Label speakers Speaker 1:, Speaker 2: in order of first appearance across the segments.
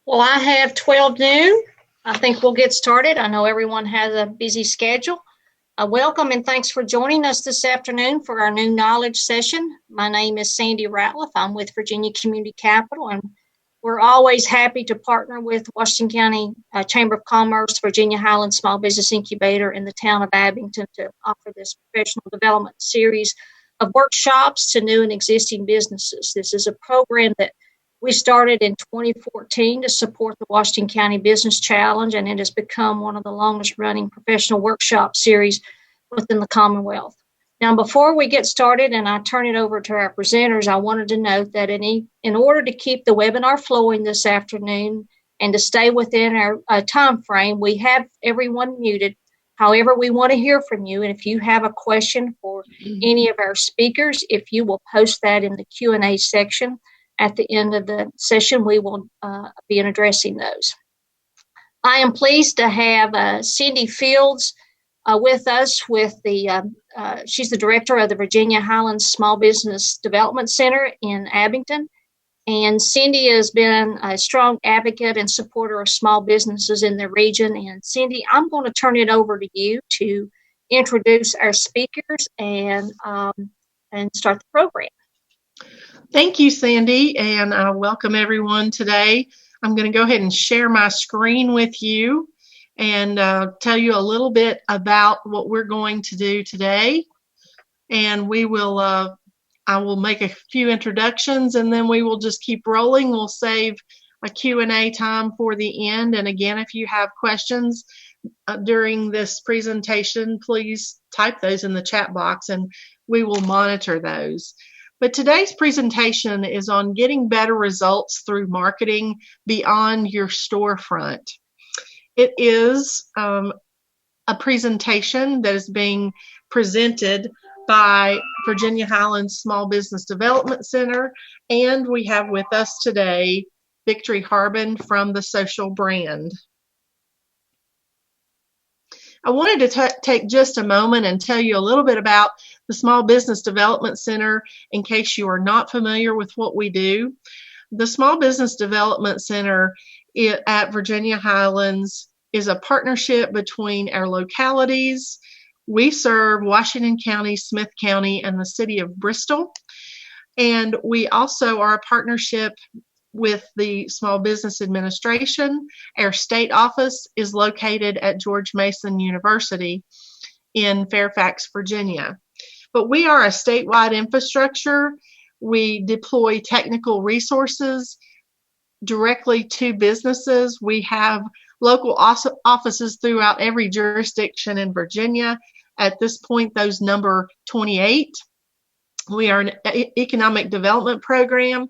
Speaker 1: Well, I have 12 noon. I think we'll get started. I know everyone has a busy schedule. Welcome and thanks for joining us this afternoon for our new knowledge session. My name is Sandy Ratliff. I'm with Virginia Community Capital, and we're always happy to partner with Washington County Chamber of Commerce, Virginia Highlands Small Business Incubator, and the town of Abington to offer this professional development series of workshops to new and existing businesses. This is a program that we started in 2014 to support the Washington County Business Challenge, and it has become one of the longest running professional workshop series within the Commonwealth. Now, before we get started and I turn it over to our presenters, I wanted to note that in order to keep the webinar flowing this afternoon and to stay within our time frame, we have everyone muted. However, we want to hear from you, and if you have a question for any of our speakers, if you will post that in the Q&A section at the end of the session, we will be addressing those. I am pleased to have Cindy Fields with us. She's the director of the Virginia Highlands Small Business Development Center in Abington. And Cindy has been a strong advocate and supporter of small businesses in the region. And Cindy, I'm going to turn it over to you to introduce our speakers and start the program.
Speaker 2: Thank you, Sandy, and I welcome everyone today. I'm going to go ahead and share my screen with you and tell you a little bit about what we're going to do today. And I will make a few introductions, and then we will just keep rolling. We'll save a Q&A time for the end. And again, if you have questions during this presentation, please type those in the chat box, and we will monitor those. But today's presentation is on getting better results through marketing beyond your storefront. It is a presentation that is being presented by Virginia Highlands Small Business Development Center, and we have with us today Victory Harbin from the Social Brand. I wanted to take just a moment and tell you a little bit about the Small Business Development Center in case you are not familiar with what we do. The Small Business Development Center at Virginia Highlands is a partnership between our localities. We serve Washington County, Smith County, and the city of Bristol. And we also are a partnership with the Small Business Administration. Our state office is located at George Mason University in Fairfax, Virginia. But we are a statewide infrastructure. We deploy technical resources directly to businesses. We have local offices throughout every jurisdiction in Virginia. At this point, those number 28. We are an economic development program.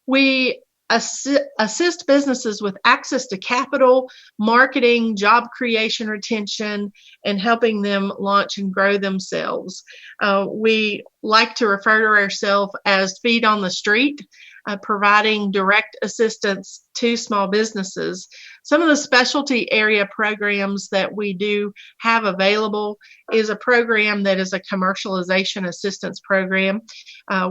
Speaker 2: We assist businesses with access to capital, marketing, job creation, retention, and helping them launch and grow themselves. We like to refer to ourselves as feet on the street, providing direct assistance to small businesses. Some of the specialty area programs that we do have available is a program that is a commercialization assistance program.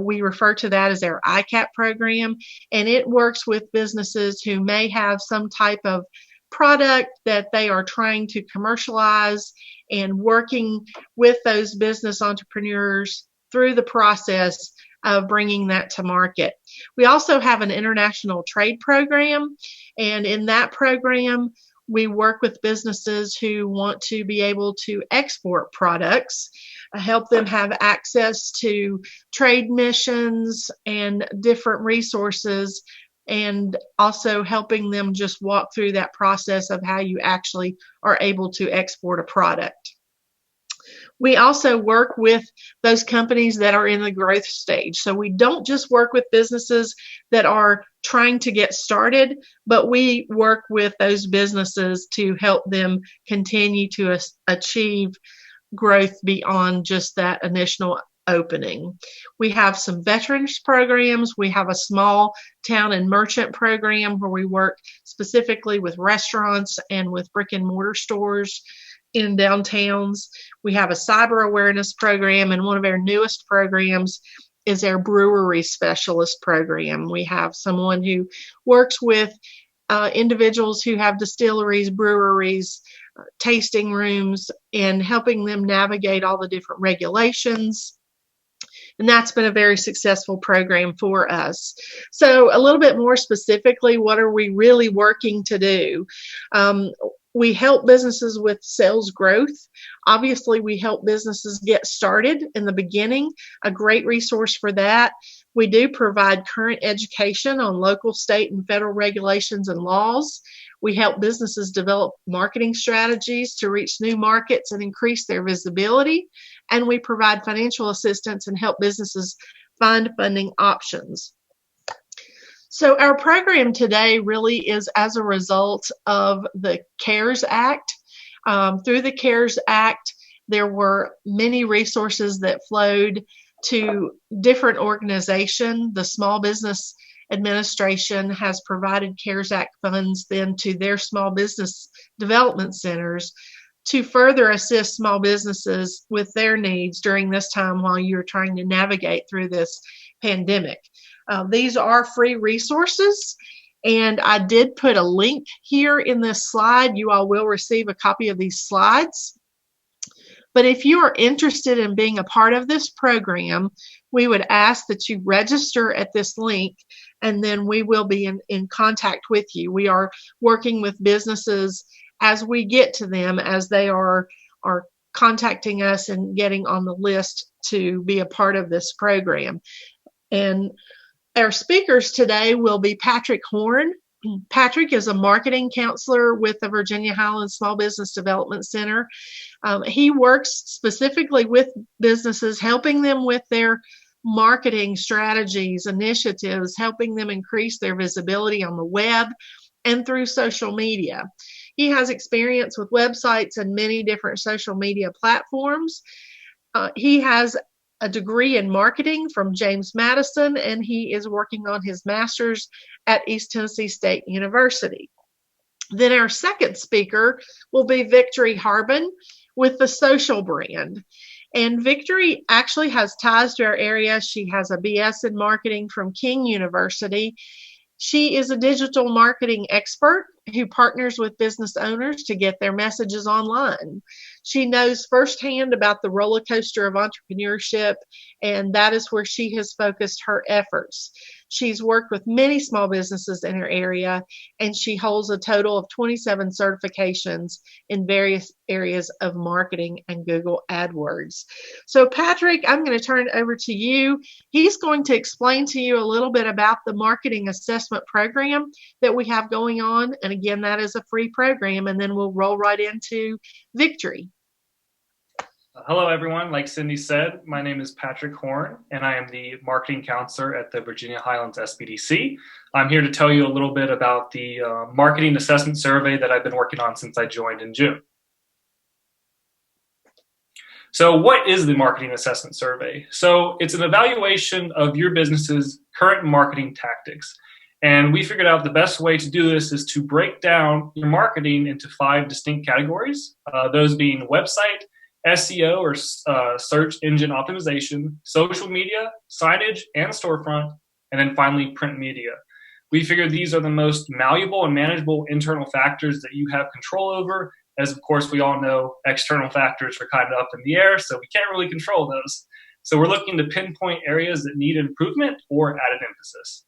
Speaker 2: We refer to that as our ICAP program, and it works with businesses who may have some type of product that they are trying to commercialize and working with those business entrepreneurs through the process of bringing that to market. We also have an international trade program, and in that program, we work with businesses who want to be able to export products, help them have access to trade missions and different resources, and also helping them just walk through that process of how you actually are able to export a product. We also work with those companies that are in the growth stage. So we don't just work with businesses that are trying to get started, but we work with those businesses to help them continue to achieve growth beyond just that initial opening. We have some veterans programs. We have a small town and merchant program where we work specifically with restaurants and with brick and mortar stores in downtowns. We have a cyber awareness program, and one of our newest programs is our brewery specialist program. We have someone who works with individuals who have distilleries, breweries, tasting rooms, and helping them navigate all the different regulations. And that's been a very successful program for us. So a little bit more specifically, what are we really working to do? We help businesses with sales growth. Obviously, we help businesses get started in the beginning, a great resource for that. We do provide current education on local, state, and federal regulations and laws. We help businesses develop marketing strategies to reach new markets and increase their visibility. And we provide financial assistance and help businesses find funding options. So our program today really is as a result of the CARES Act. Through the CARES Act, there were many resources that flowed to different organizations. The Small Business Administration has provided CARES Act funds then to their small business development centers to further assist small businesses with their needs during this time while you're trying to navigate through this pandemic. These are free resources, and I did put a link here in this slide. You all will receive a copy of these slides. But if you are interested in being a part of this program, we would ask that you register at this link, and then we will be in contact with you. We are working with businesses as we get to them, as they are contacting us and getting on the list to be a part of this program. And our speakers today will be Patrick Horn. Patrick is a marketing counselor with the Virginia Highlands Small Business Development Center. He works specifically with businesses, helping them with their marketing strategies, initiatives, helping them increase their visibility on the web and through social media. He has experience with websites and many different social media platforms. He has a degree in marketing from James Madison, and he is working on his master's at East Tennessee State University. Then our second speaker will be Victory Harbin with the Social brand. And Victory actually has ties to our area. She has a BS in marketing from King University. She is a digital marketing expert who partners with business owners to get their messages online. She knows firsthand about the roller coaster of entrepreneurship, and that is where she has focused her efforts. She's worked with many small businesses in her area, and she holds a total of 27 certifications in various areas of marketing and Google AdWords. So Patrick, I'm going to turn it over to you. He's going to explain to you a little bit about the marketing assessment program that we have going on. And again, that is a free program, and then we'll roll right into Victory.
Speaker 3: Hello, everyone. Like Cindy said, my name is Patrick Horn, and I am the marketing counselor at the Virginia Highlands SBDC. I'm here to tell you a little bit about the marketing assessment survey that I've been working on since I joined in June. So what is the marketing assessment survey? So it's an evaluation of your business's current marketing tactics. And we figured out the best way to do this is to break down your marketing into 5 distinct categories, those being website, SEO or search engine optimization, social media, signage and storefront, and then finally print media. We figured these are the most malleable and manageable internal factors that you have control over, as of course we all know external factors are kind of up in the air, so we can't really control those. So we're looking to pinpoint areas that need improvement or added emphasis.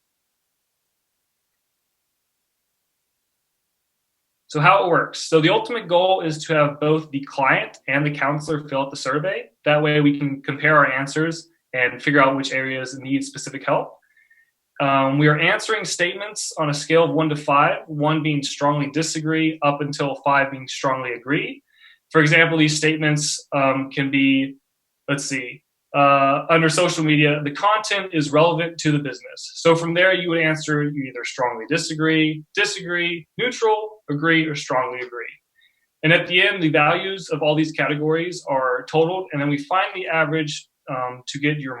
Speaker 3: So how it works. So the ultimate goal is to have both the client and the counselor fill out the survey. That way we can compare our answers and figure out which areas need specific help. We are answering statements on a scale of 1 to 5, 1 being strongly disagree, up until 5 being strongly agree. For example, these statements can be, under social media, the content is relevant to the business. So from there, you would answer you either strongly disagree, neutral, agree, or strongly agree. And at the end, the values of all these categories are totaled, and then we find the average to get your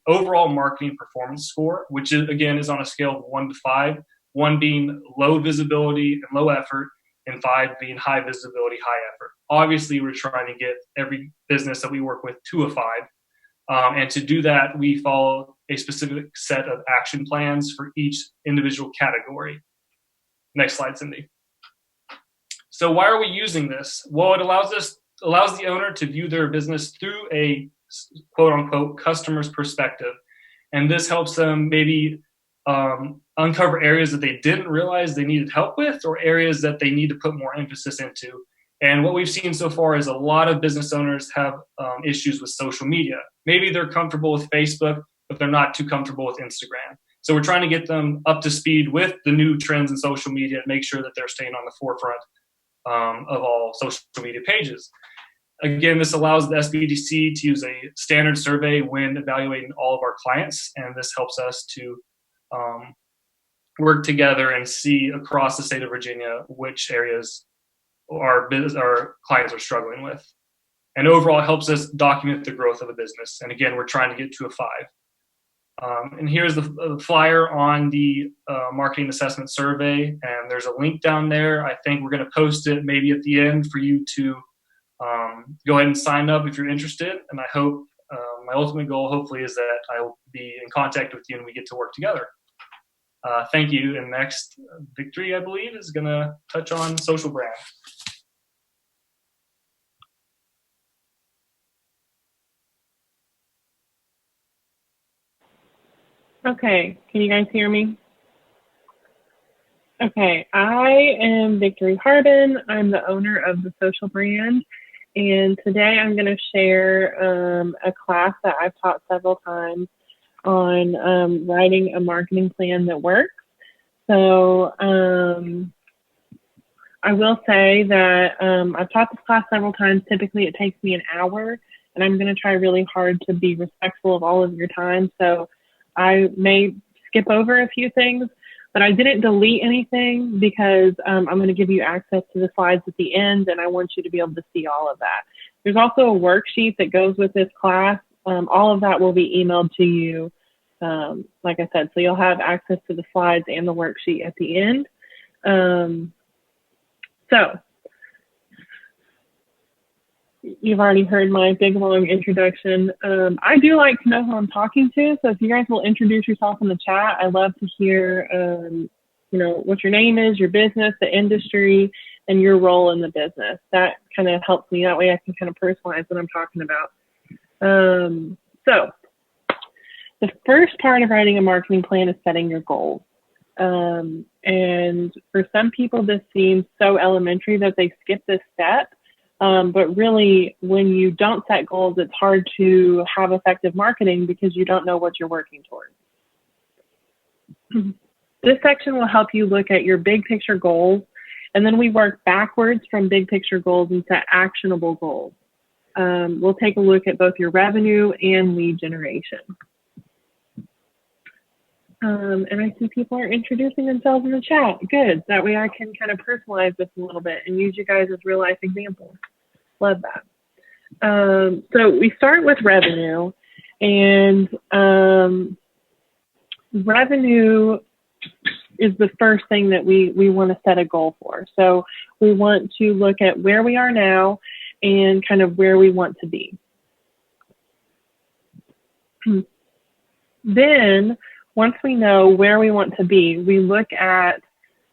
Speaker 3: overall marketing performance score, which is, again, is on a scale of 1 to 5, 1 being low visibility and low effort, and 5 being high visibility, high effort. Obviously, we're trying to get every business that we work with to a 5. And to do that, we follow a specific set of action plans for each individual category. Next slide, Cindy. So why are we using this? Well, it allows the owner to view their business through a quote unquote customer's perspective. And this helps them maybe uncover areas that they didn't realize they needed help with, or areas that they need to put more emphasis into. And what we've seen so far is a lot of business owners have issues with social media. Maybe they're comfortable with Facebook, but they're not too comfortable with Instagram. So we're trying to get them up to speed with the new trends in social media and make sure that they're staying on the forefront of all social media pages. Again, this allows the SBDC to use a standard survey when evaluating all of our clients, and this helps us to work together and see across the state of Virginia which areas our clients are struggling with. And overall, it helps us document the growth of a business. And again, we're trying to get to a 5. And here's the flyer on the marketing assessment survey, and there's a link down there. I think we're going to post it maybe at the end for you to go ahead and sign up if you're interested. And I hope my ultimate goal, hopefully, is that I will be in contact with you and we get to work together. Thank you. And next, Victory, I believe, is going to touch on social brand.
Speaker 4: Okay, can you guys hear me? Okay, I am Victory Harbin. I'm the owner of the social brand, and today I'm going to share a class that I've taught several times on writing a marketing plan that works. So I will say that I've taught this class several times. Typically it takes me an hour, and I'm going to try really hard to be respectful of all of your time. So I may skip over a few things, but I didn't delete anything because I'm going to give you access to the slides at the end, and I want you to be able to see all of that. There's also a worksheet that goes with this class. All of that will be emailed to you, like I said, so you'll have access to the slides and the worksheet at the end. So you've already heard my big, long introduction. I do like to know who I'm talking to, so if you guys will introduce yourself in the chat, I'd love to hear, what your name is, your business, the industry, and your role in the business. That kind of helps me. That way I can kind of personalize what I'm talking about. So the first part of writing a marketing plan is setting your goals. And for some people, this seems so elementary that they skip this step. But really, when you don't set goals, it's hard to have effective marketing because you don't know what you're working towards. This section will help you look at your big picture goals, and then we work backwards from big picture goals and set actionable goals. We'll take a look at both your revenue and lead generation. And I see people are introducing themselves in the chat. Good. That way I can kind of personalize this a little bit and use you guys as real life examples. Love that. So we start with revenue, and revenue is the first thing that we want to set a goal for. So we want to look at where we are now and kind of where we want to be. Then once we know where we want to be, we look at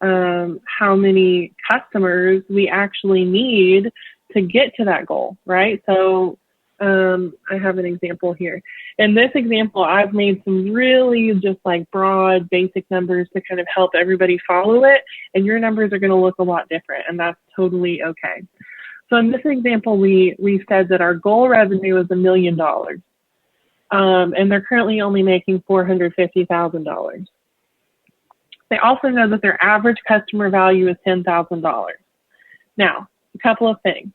Speaker 4: how many customers we actually need to get to that goal, right? So I have an example here. In this example, I've made some really just like broad, basic numbers to kind of help everybody follow it, and your numbers are going to look a lot different, and that's totally okay. So in this example, we said that our goal revenue is $1 million. And they're currently only making $450,000. They also know that their average customer value is $10,000. Now, a couple of things.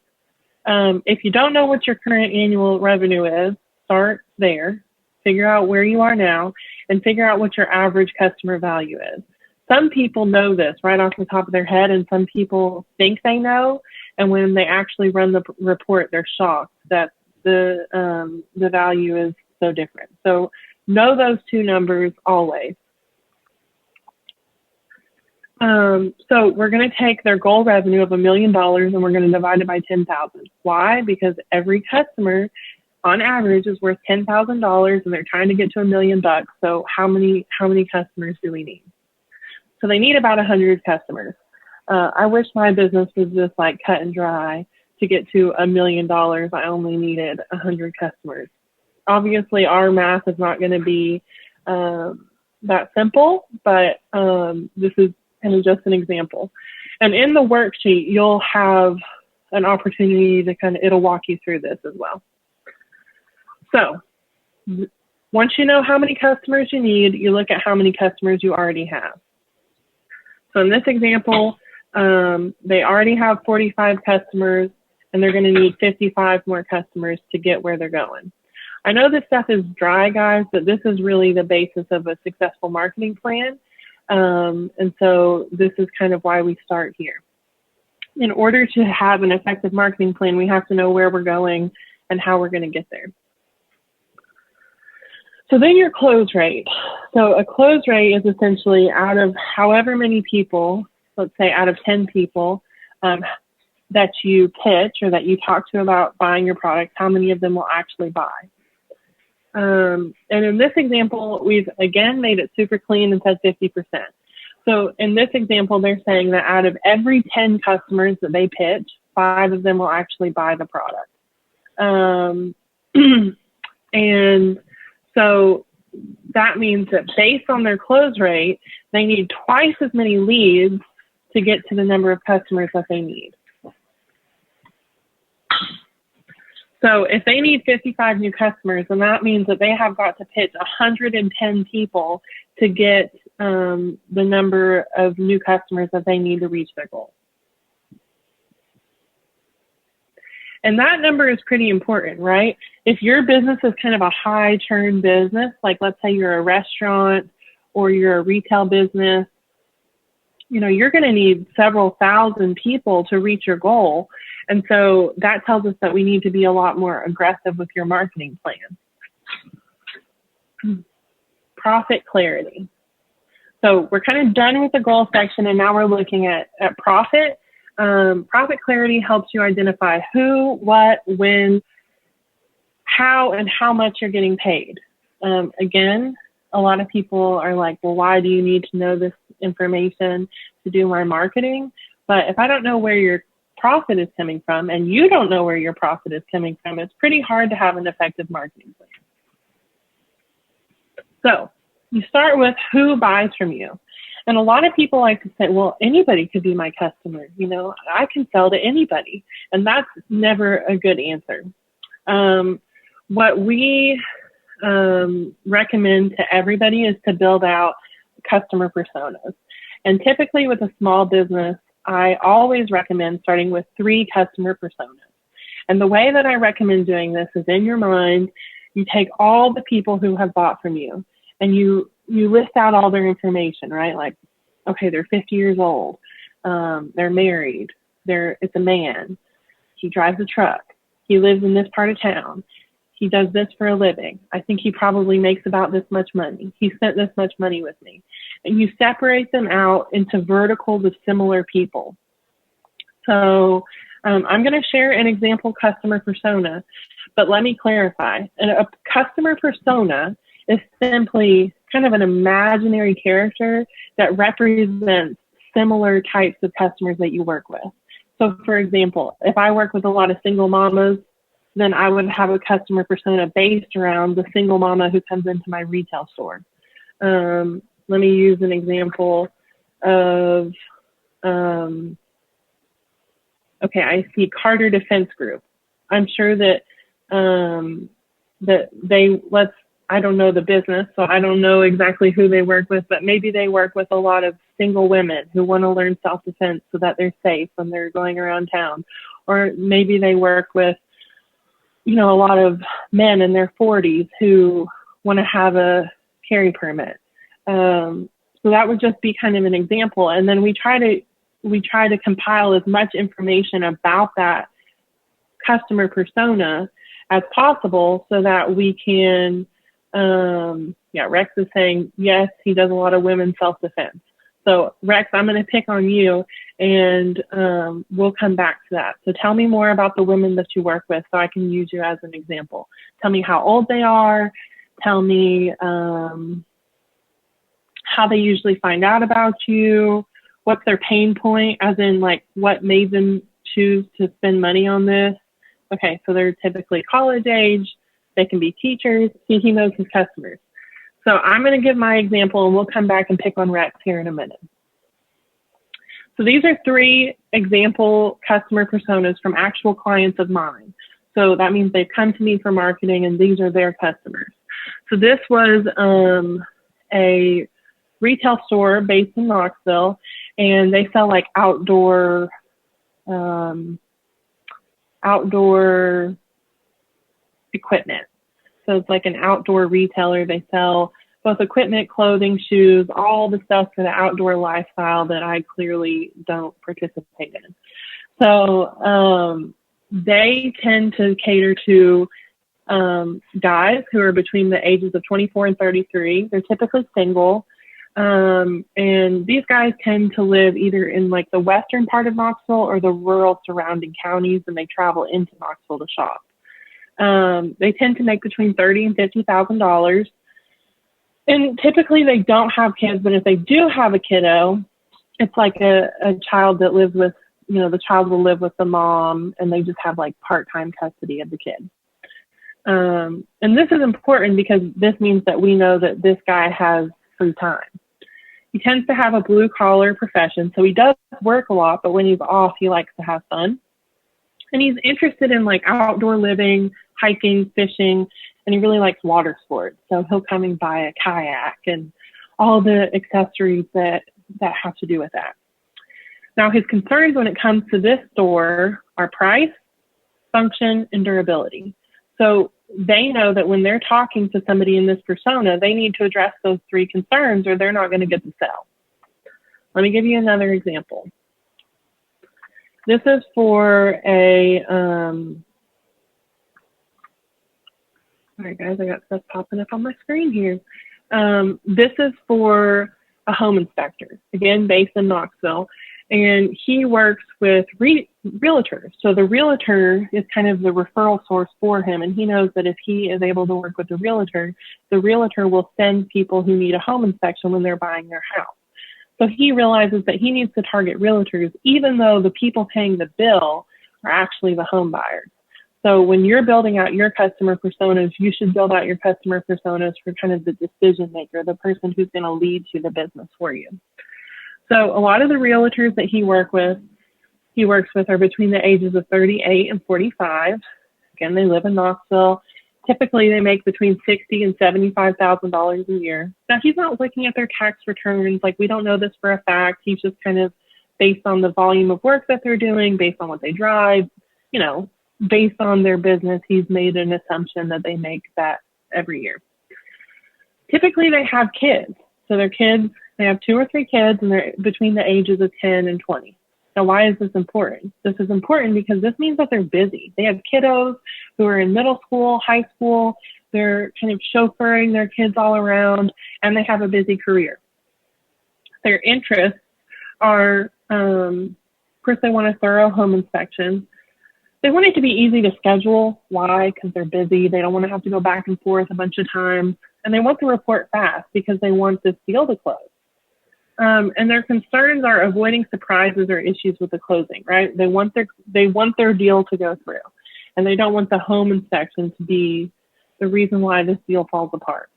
Speaker 4: If you don't know what your current annual revenue is, start there, figure out where you are now, and figure out what your average customer value is. Some people know this right off the top of their head, and some people think they know, and when they actually run the report, they're shocked that the value is so different. So know those two numbers always. So we're going to take their goal revenue of $1 million and we're going to divide it by 10,000. Why? Because every customer on average is worth $10,000 and they're trying to get to $1 million. So how many customers do we need? So they need about 100 customers. I wish my business was just like cut and dry. To get to $1 million, I only needed 100 customers. Obviously, our math is not going to be that simple, but this is kind of just an example. And in the worksheet, you'll have an opportunity to it'll walk you through this as well. So once you know how many customers you need, you look at how many customers you already have. So in this example, they already have 45 customers, and they're going to need 55 more customers to get where they're going. I know this stuff is dry, guys, but this is really the basis of a successful marketing plan. And so this is kind of why we start here. In order to have an effective marketing plan, we have to know where we're going and how we're going to get there. So then your close rate. So a close rate is essentially out of however many people, let's say out of 10 people that you pitch or that you talk to about buying your product, how many of them will actually buy? And in this example, we've again made it super clean and said 50%. So in this example, they're saying that out of every 10 customers that they pitch, 5 of them will actually buy the product. And so that means that based on their close rate, they need twice as many leads to get to the number of customers that they need. So if they need 55 new customers, then that means that they have got to pitch 110 people to get the number of new customers that they need to reach their goal. And that number is pretty important, right? If your business is kind of a high churn business, like let's say you're a restaurant or you're a retail business, you know, you're going to need several thousand people to reach your goal. And so that tells us that we need to be a lot more aggressive with your marketing plan. Profit clarity. So we're kind of done with the goal section, and now we're looking at profit. Profit clarity helps you identify who, what, when, how, and how much you're getting paid. Again, a lot of people are like, well, why do you need to know this information to do my marketing? But if I don't know where your profit is coming from, and you don't know where your profit is coming from, it's pretty hard to have an effective marketing plan. So you start with who buys from you. And a lot of people like to say, well, anybody could be my customer. You know, I can sell to anybody. And that's never a good answer. What we recommend to everybody is to build out customer personas. And typically with a small business, I always recommend starting with 3 customer personas. And the way that I recommend doing this is in your mind, you take all the people who have bought from you and you list out all their information, right? Like, okay, they're 50 years old. They're married. It's a man. He drives a truck. He lives in this part of town. He does this for a living. I think he probably makes about this much money. He spent this much money with me. And you separate them out into verticals of similar people. So I'm going to share an example customer persona, but let me clarify. A customer persona is simply kind of an imaginary character that represents similar types of customers that you work with. So for example, if I work with a lot of single mamas, then I would have a customer persona based around the single mama who comes into my retail store. Let me use an example of, okay, I see Carter Defense Group. I'm sure that I don't know the business, so I don't know exactly who they work with, but maybe they work with a lot of single women who want to learn self-defense so that they're safe when they're going around town. Or maybe they work with, you know, a lot of men in their 40s who want to have a carry permit. So that would just be kind of an example. And then we try to compile as much information about that customer persona as possible so that we can, Rex is saying, yes, he does a lot of women's self-defense. So Rex, I'm going to pick on you and we'll come back to that. So tell me more about the women that you work with so I can use you as an example. Tell me how old they are. Tell me how they usually find out about you. What's their pain point, as in like what made them choose to spend money on this. Okay, so they're typically college age. They can be teachers. He knows his customers. So I'm going to give my example, and we'll come back and pick on Rex here in a minute. So these are 3 example customer personas from actual clients of mine. So that means they've come to me for marketing, and these are their customers. So this was a retail store based in Knoxville, and they sell like outdoor equipment. So it's like an outdoor retailer. They sell both equipment, clothing, shoes, all the stuff for the outdoor lifestyle that I clearly don't participate in. So they tend to cater to guys who are between the ages of 24 and 33. They're typically single. And these guys tend to live either in like the western part of Knoxville or the rural surrounding counties, and they travel into Knoxville to shop. They tend to make between $30,000 and $50,000. And typically they don't have kids, but if they do have a kiddo, it's like a child that lives with, the child will live with the mom, and they just have like part-time custody of the kid. And this is important because this means that we know that this guy has free time. He tends to have a blue-collar profession, so he does work a lot, but when he's off, he likes to have fun. And he's interested in like outdoor living, hiking, fishing, and he really likes water sports. So he'll come and buy a kayak and all the accessories that have to do with that. Now, his concerns when it comes to this store are price, function, and durability. So they know that when they're talking to somebody in this persona, they need to address those 3 concerns or they're not going to get the sale. Let me give you another example. This is for all right, guys, I got stuff popping up on my screen here. This is for a home inspector, again, based in Knoxville. And he works with realtors. So the realtor is kind of the referral source for him. And he knows that if he is able to work with the realtor will send people who need a home inspection when they're buying their house. So he realizes that he needs to target realtors, even though the people paying the bill are actually the home buyers. So when you're building out your customer personas, you should build out your customer personas for kind of the decision maker, the person who's going to lead to the business for you. So a lot of the realtors that he works with are between the ages of 38 and 45. Again, they live in Knoxville. Typically, they make between $60,000 and $75,000 a year. Now, he's not looking at their tax returns. Like, we don't know this for a fact. He's just kind of based on the volume of work that they're doing, based on what they drive, based on their business, he's made an assumption that they make that every year. Typically, they have kids. So they have 2 or 3 kids, and they're between the ages of 10 and 20. Now, why is this important? This is important because this means that they're busy. They have kiddos who are in middle school, high school. They're kind of chauffeuring their kids all around, and they have a busy career. Their interests are, first, they want a thorough home inspection. They want it to be easy to schedule. Why? Because they're busy. They don't want to have to go back and forth a bunch of times. And they want the report fast because they want this deal to close. And their concerns are avoiding surprises or issues with the closing, right? They want their deal to go through, and they don't want the home inspection to be the reason why this deal falls apart.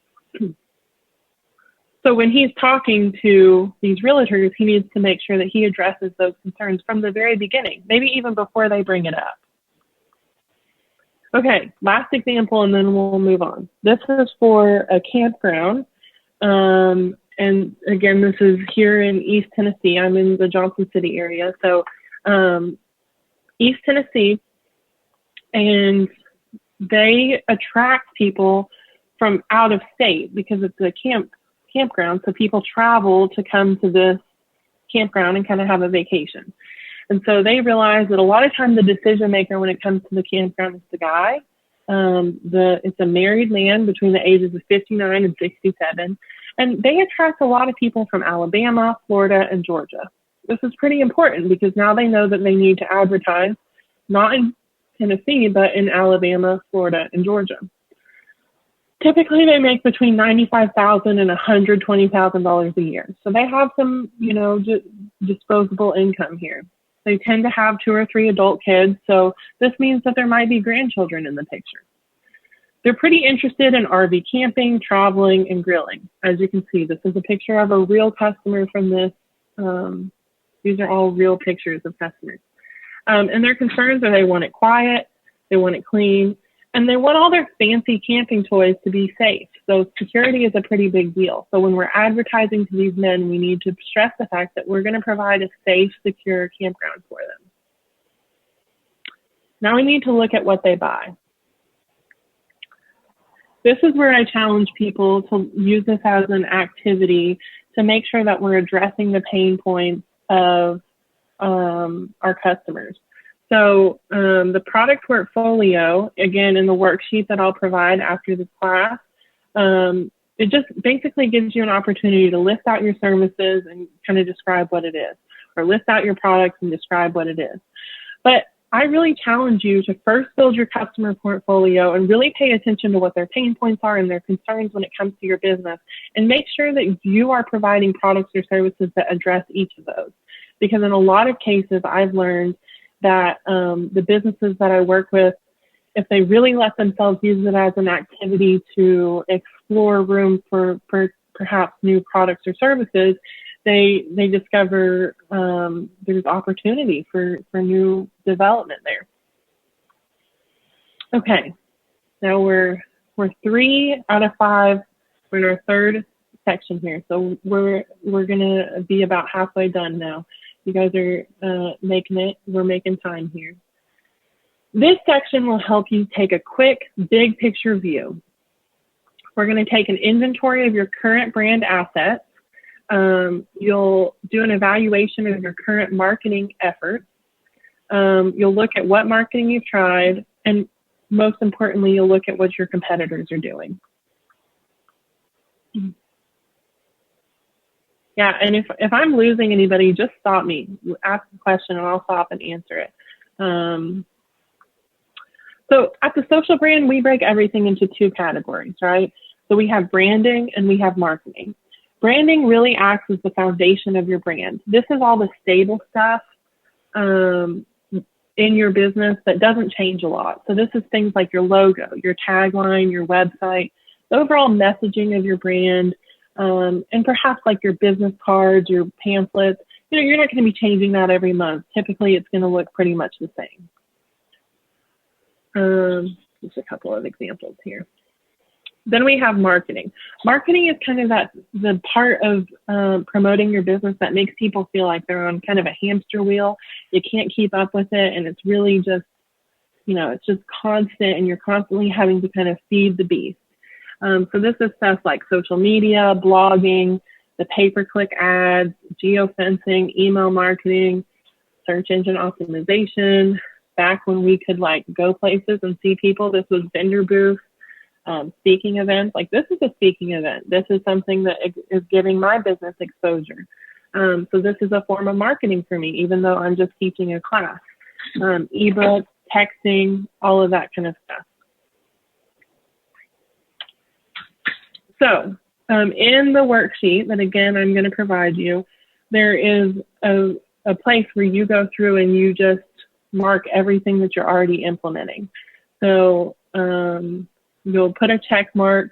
Speaker 4: So when he's talking to these realtors, he needs to make sure that he addresses those concerns from the very beginning, maybe even before they bring it up. Okay, last example, and then we'll move on. This is for a campground. And again, this is here in East Tennessee. I'm in the Johnson City area. So East Tennessee, and they attract people from out of state because it's a campground. So people travel to come to this campground and kind of have a vacation. And so they realize that a lot of times the decision maker when it comes to the campground is the guy. It's a married man between the ages of 59 and 67. And they attract a lot of people from Alabama, Florida, and Georgia. This is pretty important because now they know that they need to advertise, not in Tennessee, but in Alabama, Florida, and Georgia. Typically, they make between $95,000 and $120,000 a year. So they have some, disposable income here. They tend to have 2 or 3 adult kids. So this means that there might be grandchildren in the picture. They're pretty interested in RV camping, traveling, and grilling. As you can see, this is a picture of a real customer from this. These are all real pictures of customers. And their concerns are they want it quiet, they want it clean, and they want all their fancy camping toys to be safe. So security is a pretty big deal. So when we're advertising to these men, we need to stress the fact that we're going to provide a safe, secure campground for them. Now we need to look at what they buy. This is where I challenge people to use this as an activity to make sure that we're addressing the pain points of our customers. So the product portfolio, again, in the worksheet that I'll provide after this class, it just basically gives you an opportunity to list out your services and kind of describe what it is, or list out your products and describe what it is. But I really challenge you to first build your customer portfolio and really pay attention to what their pain points are and their concerns when it comes to your business, and make sure that you are providing products or services that address each of those. Because in a lot of cases, I've learned that the businesses that I work with, if they really let themselves use it as an activity to explore room for perhaps new products or services, they discover there's opportunity for new development there. Okay, now we're 3 out of 5. We're in our third section here, so we're gonna be about halfway done now. You guys are making it. We're making time here. This section will help you take a quick, big picture view. We're going to take an inventory of your current brand assets. You'll do an evaluation of your current marketing efforts. You'll look at what marketing you've tried, and most importantly, you'll look at what your competitors are doing. Yeah, and if I'm losing anybody, just stop me. Ask the question and I'll stop and answer it. So at the social brand, we break everything into 2 categories, right? So we have branding and we have marketing. Branding really acts as the foundation of your brand. This is all the stable stuff in your business that doesn't change a lot. So this is things like your logo, your tagline, your website, the overall messaging of your brand, and perhaps like your business cards, your pamphlets. You're not going to be changing that every month. Typically, it's going to look pretty much the same. Just a couple of examples here. Then we have marketing. Marketing is kind of the part of promoting your business that makes people feel like they're on kind of a hamster wheel. You can't keep up with it, and it's really just, it's just constant, and you're constantly having to kind of feed the beast. So this is stuff like social media, blogging, the pay-per-click ads, geofencing, email marketing, search engine optimization. Back when we could go places and see people, this was vendor booths, speaking events. This is a speaking event. This is something that is giving my business exposure. So this is a form of marketing for me, even though I'm just teaching a class. Ebooks, texting, all of that kind of stuff. So in the worksheet that, again, I'm going to provide you, there is a place where you go through and you just mark everything that you're already implementing. So you'll put a check mark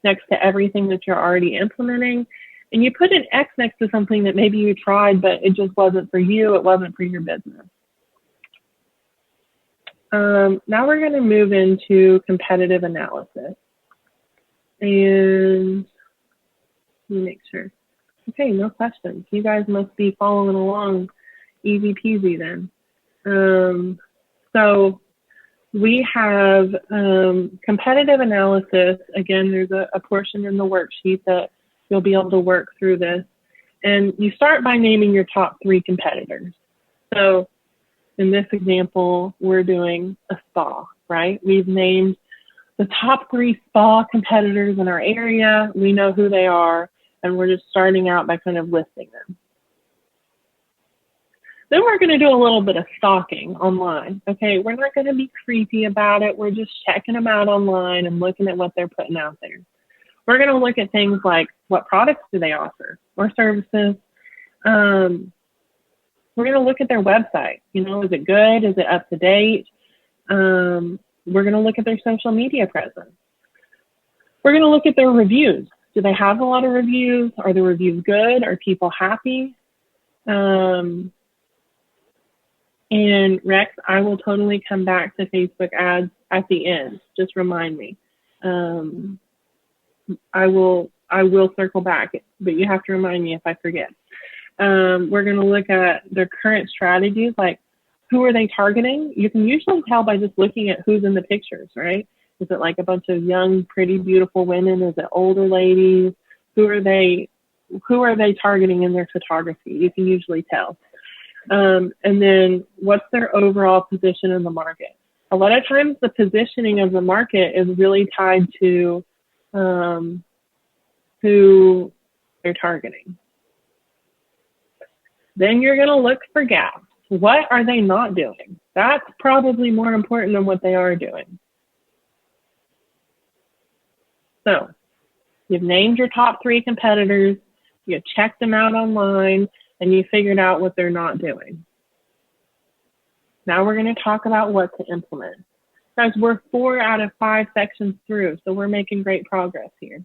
Speaker 4: next to everything that you're already implementing, and you put an X next to something that maybe you tried, but it just wasn't for you, it wasn't for your business. Now we're going to move into competitive analysis. And let me make sure. Okay, no questions. You guys must be following along easy peasy then. So we have competitive analysis. Again, there's a portion in the worksheet that you'll be able to work through this. And you start by naming your top 3 competitors. So in this example, we're doing a spa, right? We've named the top 3 spa competitors in our area. We know who they are, and we're just starting out by kind of listing them. Then we're going to do a little bit of stalking online. Okay, we're not going to be creepy about it. We're just checking them out online and looking at what they're putting out there. We're going to look at things like what products do they offer or services. We're going to look at their website. You know, is it good? Is it up to date? We're going to look at their social media presence. We're going to look at their reviews. Do they have a lot of reviews? Are the reviews good? Are people happy? And Rex, I will totally come back to Facebook ads at the end. Just remind me. I will circle back, but you have to remind me if I forget. We're going to look at their current strategies, like who are they targeting? You can usually tell by just looking at who's in the pictures, right? Is it like a bunch of young, pretty, beautiful women? Is it older ladies? Who are they targeting in their photography? You can usually tell. And then what's their overall position in the market? A lot of times the positioning of the market is really tied to who they're targeting. Then you're going to look for gaps. What are they not doing? That's probably more important than what they are doing. So you've named your top 3 competitors, you checked them out online, and you figured out what they're not doing. Now we're going to talk about what to implement. Guys, we're 4 out of 5 sections through, so we're making great progress here.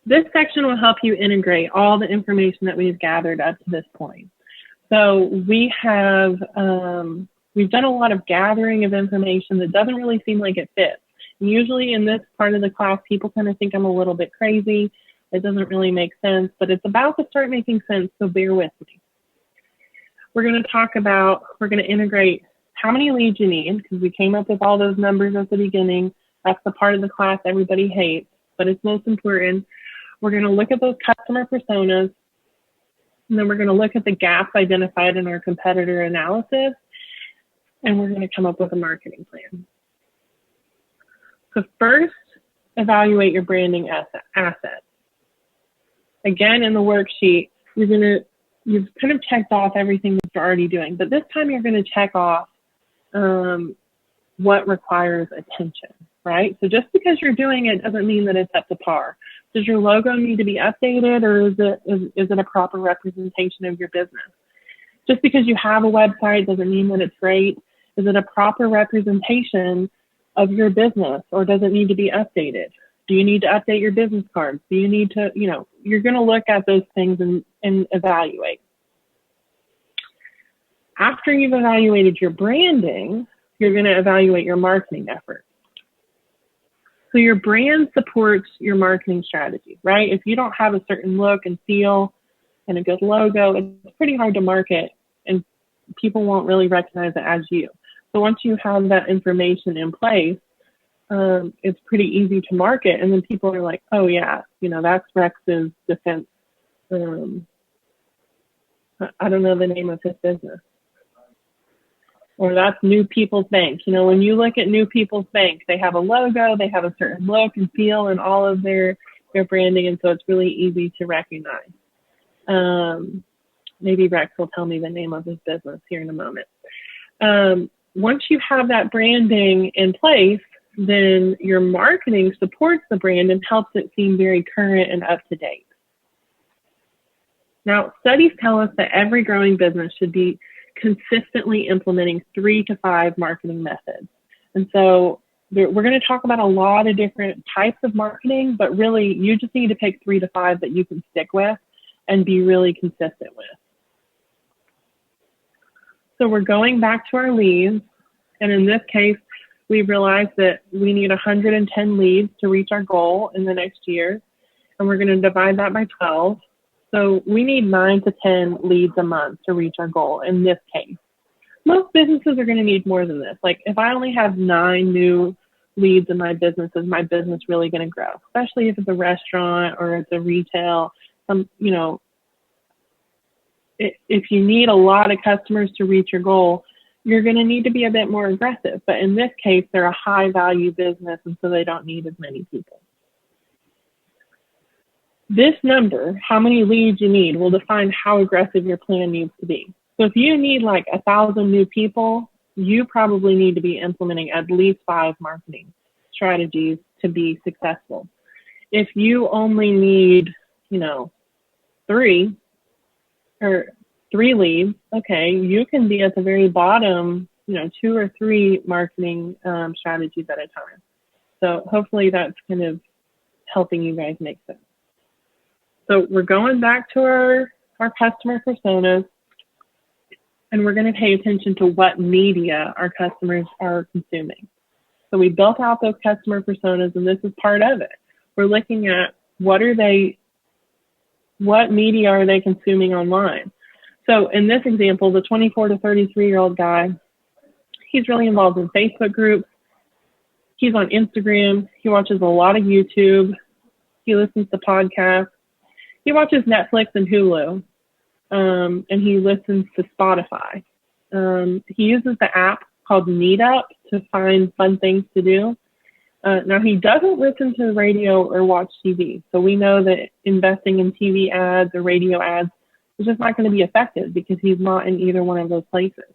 Speaker 4: This section will help you integrate all the information that we've gathered up to this point. So we have, we've done a lot of gathering of information that doesn't really seem like it fits. And usually in this part of the class, people kind of think I'm a little bit crazy. It doesn't really make sense, but it's about to start making sense, so bear with me. We're going to talk about, we're going to integrate how many leads you need, because we came up with all those numbers at the beginning. That's the part of the class everybody hates, but it's most important. We're going to look at those customer personas, and then we're going to look at the gaps identified in our competitor analysis, and we're going to come up with a marketing plan. So first, evaluate your branding assets. Again, in the worksheet, you've kind of checked off everything that you're already doing, but this time you're going to check off what requires attention, right? So just because you're doing it doesn't mean that it's up to par. Does your logo need to be updated, or is it a proper representation of your business? Just because you have a website doesn't mean that it's great. Is it a proper representation of your business, or does it need to be updated? Do you need to update your business cards? Do you need to, you're going to look at those things and evaluate. After you've evaluated your branding, you're going to evaluate your marketing efforts. So your brand supports your marketing strategy, right? If you don't have a certain look and feel and a good logo, it's pretty hard to market, and people won't really recognize it as you. So once you have that information in place, it's pretty easy to market, and then people are like, oh yeah, that's Rex's defense. I don't know the name of his business. Or that's New People's Bank. When you look at New People's Bank, they have a logo, they have a certain look and feel in all of their branding, and so it's really easy to recognize. Maybe Rex will tell me the name of his business here in a moment. Once you have that branding in place, then your marketing supports the brand and helps it seem very current and up to date. Now, studies tell us that every growing business should be consistently implementing 3 to 5 marketing methods. And so we're going to talk about a lot of different types of marketing, but really you just need to pick 3 to 5 that you can stick with and be really consistent with. So we're going back to our leads, and in this case, we realized that we need 110 leads to reach our goal in the next year, and we're going to divide that by 12. So we need 9 to 10 leads a month to reach our goal in this case. Most businesses are going to need more than this. Like if I only have 9 new leads in my business, is my business really going to grow? Especially if it's a restaurant or it's a retail, if you need a lot of customers to reach your goal, you're going to need to be a bit more aggressive. But in this case, they're a high value business, and so they don't need as many people. This number, how many leads you need, will define how aggressive your plan needs to be. So if you need like 1,000 new people, you probably need to be implementing at least 5 marketing strategies to be successful. If you only need, 3 leads, okay, you can be at the very bottom, 2 or 3 marketing strategies at a time. So hopefully that's kind of helping you guys make sense. So we're going back to our customer personas, and we're going to pay attention to what media our customers are consuming. So we built out those customer personas, and this is part of it. We're looking at what media are they consuming online. So in this example, the 24 to 33-year-old guy, he's really involved in Facebook groups. He's on Instagram. He watches a lot of YouTube. He listens to podcasts. He watches Netflix and Hulu, and he listens to Spotify. He uses the app called Meetup to find fun things to do. Now, he doesn't listen to radio or watch TV. So we know that investing in TV ads or radio ads is just not going to be effective because he's not in either one of those places.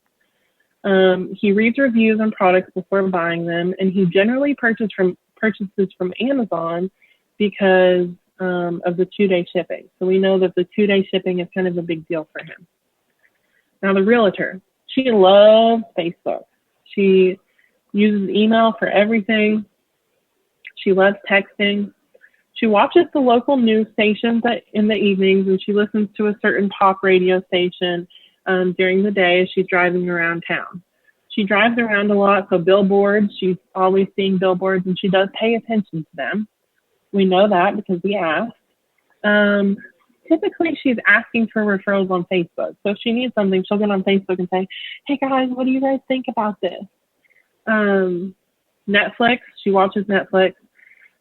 Speaker 4: He reads reviews on products before buying them, and he generally purchases from Amazon because of the 2-day shipping. So we know that the 2-day shipping is kind of a big deal for him. Now, the realtor, she loves Facebook. She uses email for everything. She loves texting. She watches the local news stations in the evenings, and she listens to a certain pop radio station during the day as she's driving around town. She drives around a lot, so billboards, she's always seeing billboards, and she does pay attention to them. We know that because we asked. Typically, she's asking for referrals on Facebook. So if she needs something, she'll get on Facebook and say, hey, guys, what do you guys think about this? Netflix, she watches Netflix.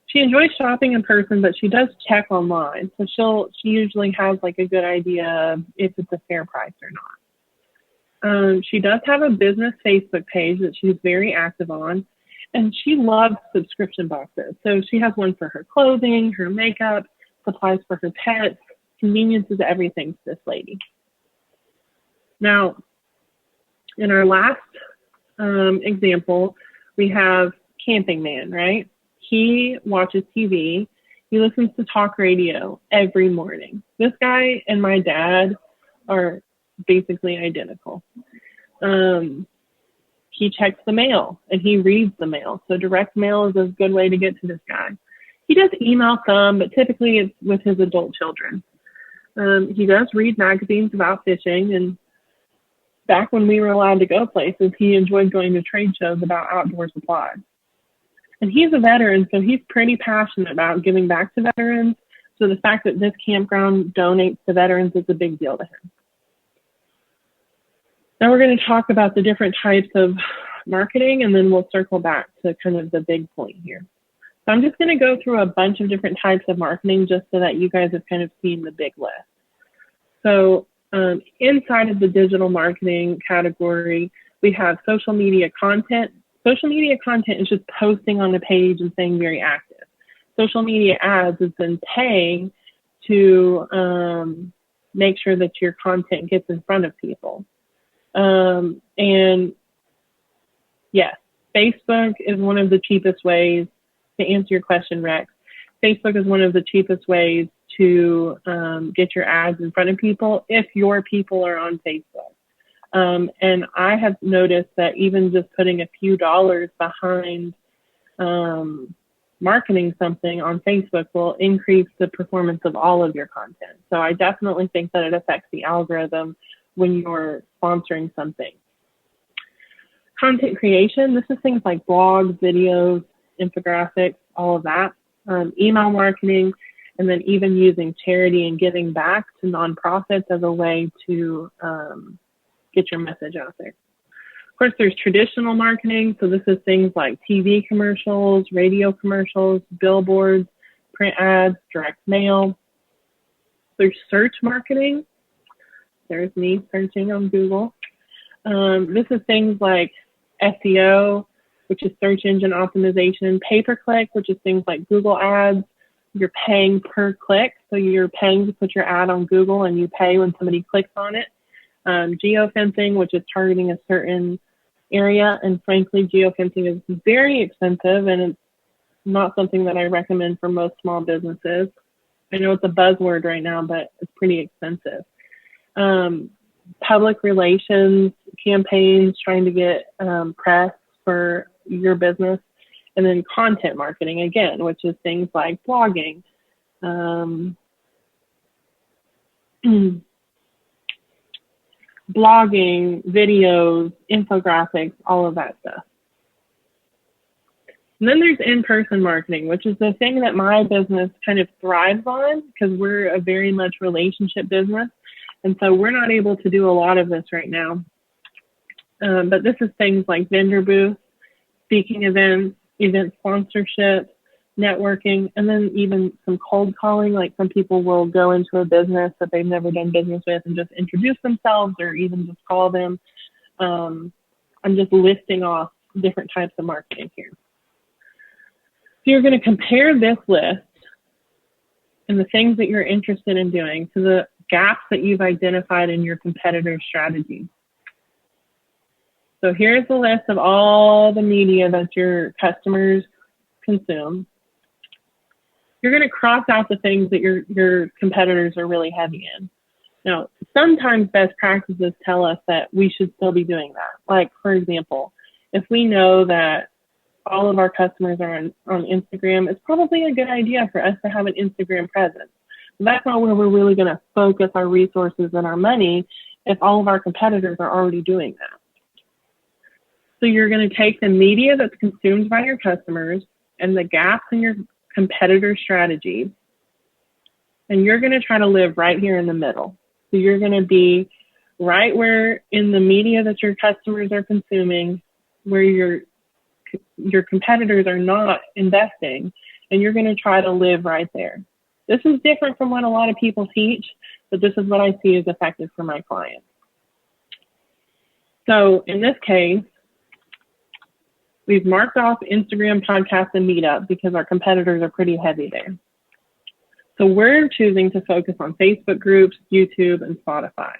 Speaker 4: She enjoys shopping in person, but she does check online. So she usually has like a good idea if it's a fair price or not. She does have a business Facebook page that she's very active on. And she loves subscription boxes. So she has one for her clothing, her makeup, supplies for her pets, conveniences, everything to this lady. Now, in our last example, we have Camping Man, right? He watches TV. He listens to talk radio every morning. This guy and my dad are basically identical. He checks the mail and he reads the mail. So direct mail is a good way to get to this guy. He does email some, but typically it's with his adult children. He does read magazines about fishing, and back when we were allowed to go places, he enjoyed going to trade shows about outdoor supplies. And he's a veteran, so he's pretty passionate about giving back to veterans. So the fact that this campground donates to veterans is a big deal to him. Now we're going to talk about the different types of marketing, and then we'll circle back to kind of the big point here. So I'm just going to go through a bunch of different types of marketing just so that you guys have kind of seen the big list. So inside of the digital marketing category, we have social media content. Social media content is just posting on the page and staying very active. Social media ads is then paying to make sure that your content gets in front of people. And yes, Facebook is one of the cheapest ways to answer your question, Rex. Facebook is one of the cheapest ways to get your ads in front of people if your people are on Facebook. And I have noticed that even just putting a few dollars behind marketing something on Facebook will increase the performance of all of your content. So I definitely think that it affects the algorithm when you're sponsoring something. Content creation, this is things like blogs, videos, infographics, all of that. Email marketing, and then even using charity and giving back to nonprofits as a way to get your message out there. Of course, there's traditional marketing. So this is things like TV commercials, radio commercials, billboards, print ads, direct mail. There's search marketing. There's me searching on Google. This is things like SEO, which is search engine optimization, pay-per-click, which is things like Google ads, You're paying per click. So you're paying to put your ad on Google and you pay when somebody clicks on it. Geofencing, which is targeting a certain area. And frankly, geofencing is very expensive and it's not something that I recommend for most small businesses. I know it's a buzzword right now, but it's pretty expensive. Public relations campaigns, trying to get press for your business, and then content marketing again, which is things like blogging, videos, infographics, all of that stuff. And then there's in-person marketing, which is the thing that my business kind of thrives on because we're a very much relationship business. And so we're not able to do a lot of this right now. But this is things like vendor booths, speaking events, event sponsorship, networking, and then even some cold calling. Like some people will go into a business that they've never done business with and just introduce themselves or even just call them. I'm just listing off different types of marketing here. So you're going to compare this list and the things that you're interested in doing to the gaps that you've identified in your competitor's strategy. So here's the list of all the media that your customers consume. You're going to cross out the things that your competitors are really heavy in. Now, sometimes best practices tell us that we should still be doing that. Like, for example, if we know that all of our customers are on Instagram, it's probably a good idea for us to have an Instagram presence. That's not where we're really going to focus our resources and our money if all of our competitors are already doing that. So you're going to take the media that's consumed by your customers and the gaps in your competitor strategy, and you're going to try to live right here in the middle. So you're going to be right where in the media that your customers are consuming, where your competitors are not investing, and you're going to try to live right there. This is different from what a lot of people teach, but this is what I see as effective for my clients. So in this case, we've marked off Instagram, podcasts, and Meetup because our competitors are pretty heavy there. So we're choosing to focus on Facebook groups, YouTube, and Spotify.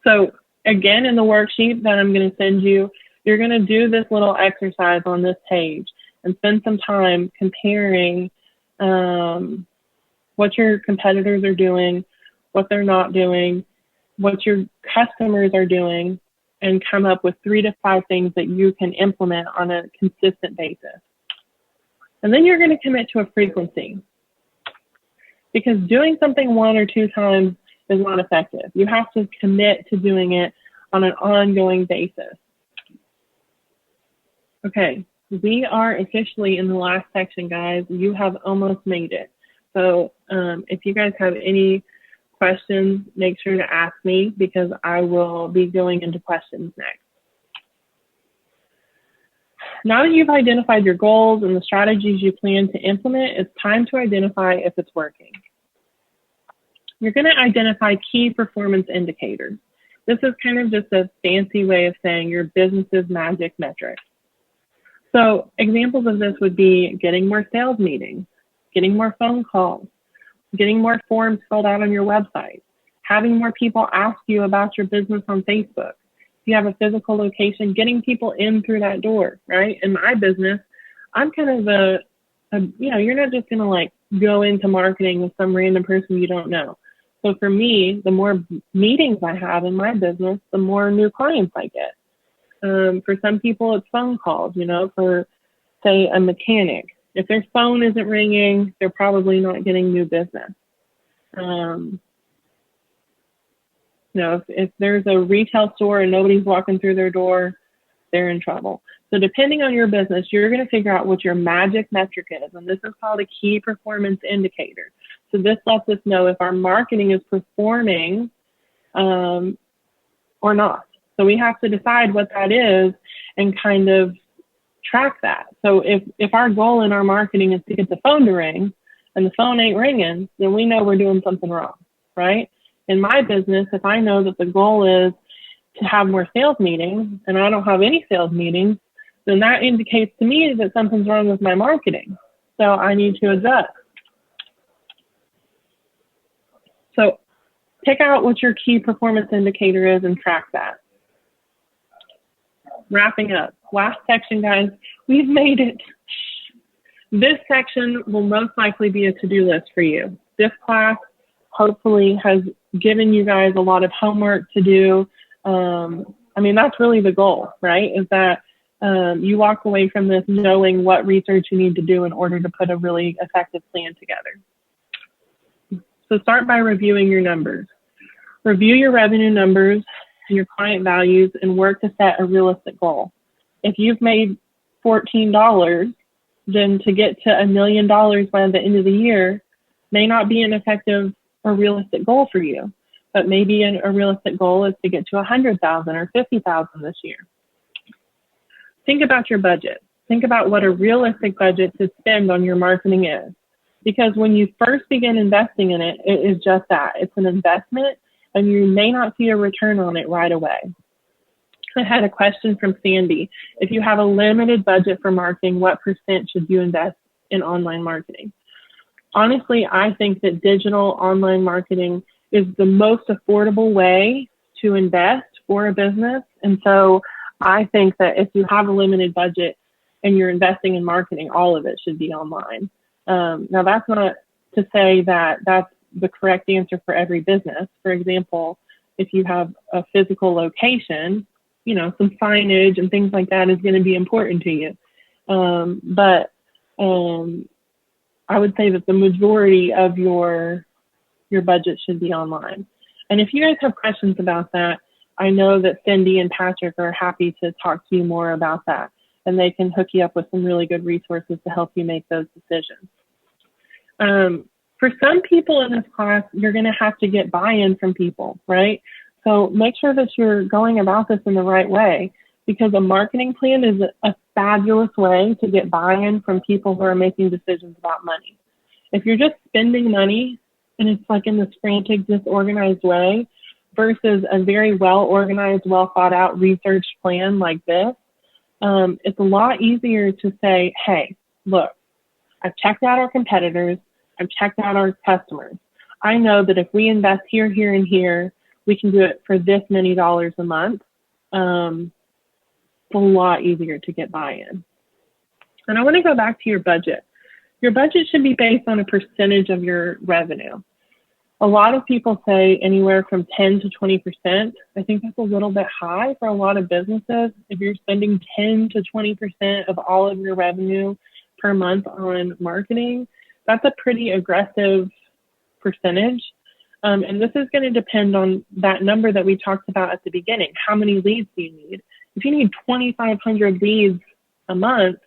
Speaker 4: So again, in the worksheet that I'm going to send you, you're going to do this little exercise on this page and spend some time comparing what your competitors are doing, what they're not doing, what your customers are doing, and come up with 3 to 5 things that you can implement on a consistent basis. And then you're going to commit to a frequency, because doing something 1 or 2 times is not effective. You have to commit to doing it on an ongoing basis. Okay, we are officially in the last section, guys. You have almost made it. So if you guys have any questions, make sure to ask me, because I will be going into questions next. Now that you've identified your goals and the strategies you plan to implement, it's time to identify if it's working. You're going to identify key performance indicators. This is kind of just a fancy way of saying your business's magic metrics. So examples of this would be getting more sales meetings, getting more phone calls, getting more forms filled out on your website, having more people ask you about your business on Facebook. If you have a physical location, getting people in through that door, right? In my business, I'm kind of you're not just going to like go into marketing with some random person you don't know. So for me, the more meetings I have in my business, the more new clients I get. For some people, it's phone calls, for, say, a mechanic. If their phone isn't ringing, they're probably not getting new business. If there's a retail store and nobody's walking through their door, they're in trouble. So depending on your business, you're going to figure out what your magic metric is, and this is called a key performance indicator. So this lets us know if our marketing is performing or not. So we have to decide what that is and kind of track that. So if our goal in our marketing is to get the phone to ring and the phone ain't ringing, then we know we're doing something wrong, right? In my business, if I know that the goal is to have more sales meetings and I don't have any sales meetings, then that indicates to me that something's wrong with my marketing. So I need to adjust. So pick out what your key performance indicator is and track that. Wrapping up. Last section, guys. We've made it. This section will most likely be a to-do list for you. This class hopefully has given you guys a lot of homework to do. I mean, that's really the goal, right? Is that you walk away from this knowing what research you need to do in order to put a really effective plan together. So start by reviewing your numbers. Review your revenue numbers and your client values and work to set a realistic goal. If you've made $14, then to get to $1 million by the end of the year may not be an effective or realistic goal for you. But maybe a realistic goal is to get to 100,000 or 50,000 this year. Think about your budget. Think about what a realistic budget to spend on your marketing is. Because when you first begin investing in it, it is just that. It's an investment, and you may not see a return on it right away. I had a question from Sandy. If you have a limited budget for marketing, what % should you invest in online marketing? Honestly, I think that digital online marketing is the most affordable way to invest for a business. And so I think that if you have a limited budget and you're investing in marketing, all of it should be online. Now, that's not to say that that's the correct answer for every business. For example, if you have a physical location, you know, some signage and things like that is going to be important to you. But I would say that the majority of your budget should be online. And if you guys have questions about that, I know that Cindy and Patrick are happy to talk to you more about that, and they can hook you up with some really good resources to help you make those decisions. For some people in this class, you're going to have to get buy-in from people, right? So make sure that you're going about this in the right way, because a marketing plan is a fabulous way to get buy-in from people who are making decisions about money. If you're just spending money and it's like in this frantic, disorganized way versus a very well-organized, well-thought-out research plan like this, it's a lot easier to say, hey, look, I've checked out our competitors, I've checked out our customers. I know that if we invest here, here, and here, we can do it for this many dollars a month. It's a lot easier to get buy-in. And I want to go back to your budget. Your budget should be based on a percentage of your revenue. A lot of people say anywhere from 10 to 20%. I think that's a little bit high for a lot of businesses. If you're spending 10 to 20% of all of your revenue per month on marketing, that's a pretty aggressive percentage. And this is going to depend on that number that we talked about at the beginning. How many leads do you need? If you need 2,500 leads a month,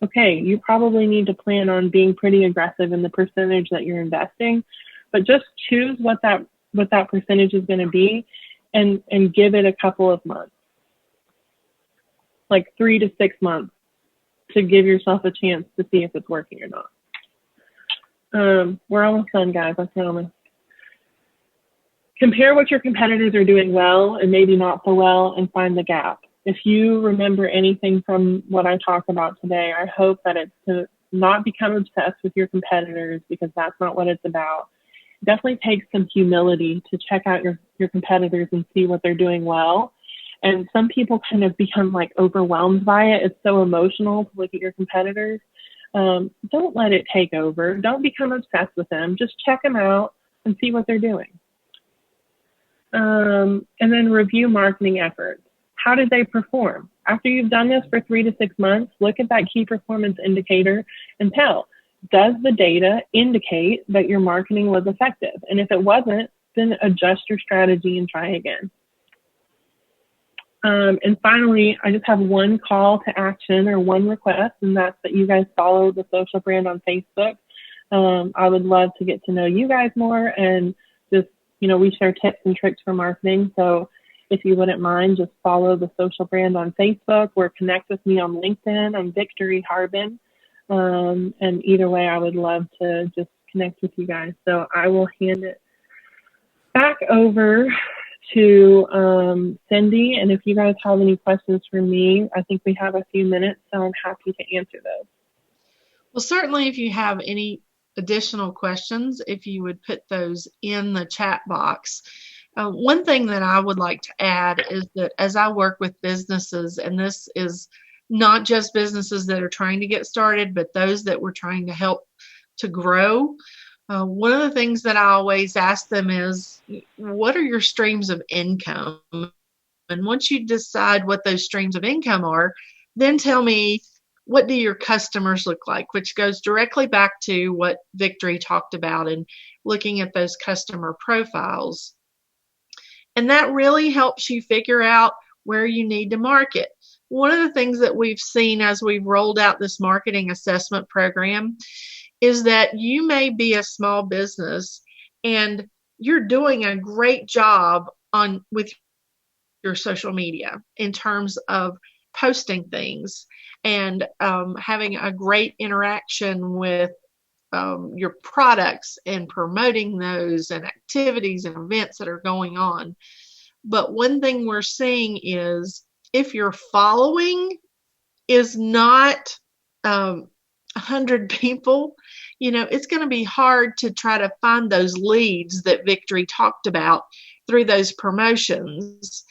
Speaker 4: okay, you probably need to plan on being pretty aggressive in the percentage that you're investing. But just choose what that percentage is going to be and give it a couple of months, like 3 to 6 months, to give yourself a chance to see if it's working or not. We're almost done, guys, I promise. Compare what your competitors are doing well and maybe not so well and find the gap. If you remember anything from what I talked about today, I hope that it's to not become obsessed with your competitors, because that's not what it's about. It definitely takes some humility to check out your competitors and see what they're doing well. And some people kind of become like overwhelmed by it. It's so emotional to look at your competitors. Don't let it take over. Don't become obsessed with them. Just check them out and see what they're doing. And then review marketing efforts. How did they perform? After you've done this for 3 to 6 months, look at that key performance indicator and tell, does the data indicate that your marketing was effective? And if it wasn't, then adjust your strategy and try again. And finally, I just have one call to action or one request, and that's that you guys follow the social brand on Facebook. I would love to get to know you guys more, and just, you know, we share tips and tricks for marketing. So if you wouldn't mind, just follow the social brand on Facebook or connect with me on LinkedIn. I'm Victory Harbin. And either way, I would love to just connect with you guys. So I will hand it back over to Cindy. And if you guys have any questions for me, I think we have a few minutes, so I'm happy to answer those.
Speaker 2: Well, certainly if you have any additional questions, if you would put those in the chat box. One thing that I would like to add is that as I work with businesses, and this is not just businesses that are trying to get started, but those that we're trying to help to grow, one of the things that I always ask them is, what are your streams of income? And once you decide what those streams of income are, then tell me, what do your customers look like? Which goes directly back to what Victory talked about in looking at those customer profiles. And that really helps you figure out where you need to market. One of the things that we've seen as we've rolled out this marketing assessment program is that you may be a small business and you're doing a great job with your social media in terms of posting things and having a great interaction with your products and promoting those and activities and events that are going on. But one thing we're seeing is if your following is not 100 people, it's going to be hard to try to find those leads that Victory talked about through those promotions.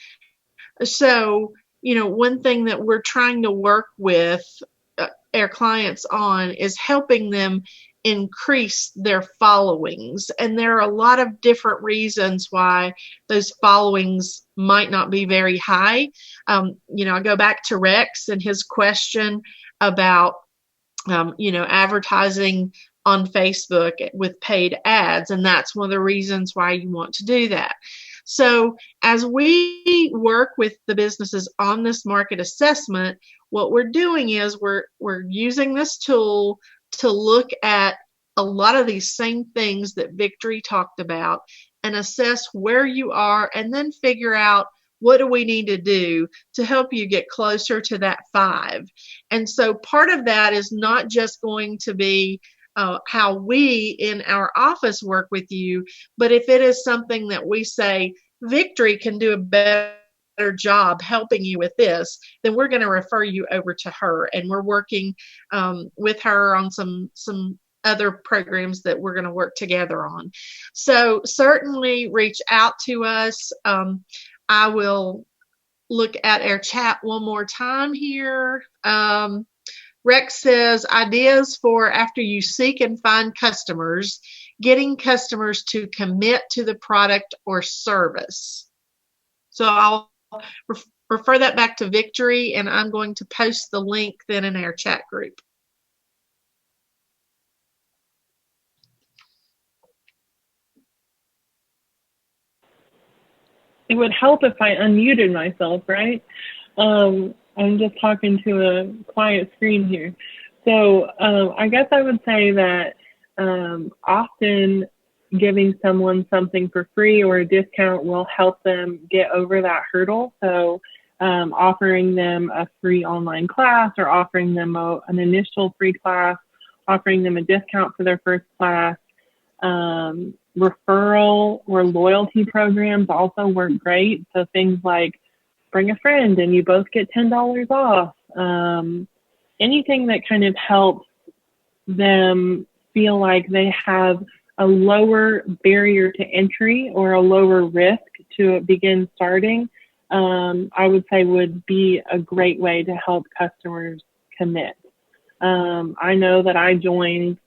Speaker 2: So, one thing that we're trying to work with our clients on is helping them increase their followings. And there are a lot of different reasons why those followings might not be very high. I go back to Rex and his question about, advertising on Facebook with paid ads. And that's one of the reasons why you want to do that. So as we work with the businesses on this market assessment, what we're doing is we're using this tool to look at a lot of these same things that Victory talked about and assess where you are, and then figure out what do we need to do to help you get closer to that 5. And so part of that is not just going to be how we in our office work with you, but if it is something that we say Victory can do a better job helping you with this, then we're going to refer you over to her, and we're working with her on some other programs that we're going to work together on. So certainly reach out to us. I will look at our chat one more time here. Rex says, ideas for after you seek and find customers, getting customers to commit to the product or service. So I'll refer that back to Victory, and I'm going to post the link then in our chat group.
Speaker 4: It would help if I unmuted myself, right? I'm just talking to a quiet screen here. So I guess I would say that often giving someone something for free or a discount will help them get over that hurdle. So offering them a free online class, or offering them an initial free class, offering them a discount for their first class. Referral or loyalty programs also work great. So things like bring a friend and you both get $10 off. Anything that kind of helps them feel like they have a lower barrier to entry or a lower risk to begin starting, I would say would be a great way to help customers commit. I know that I joined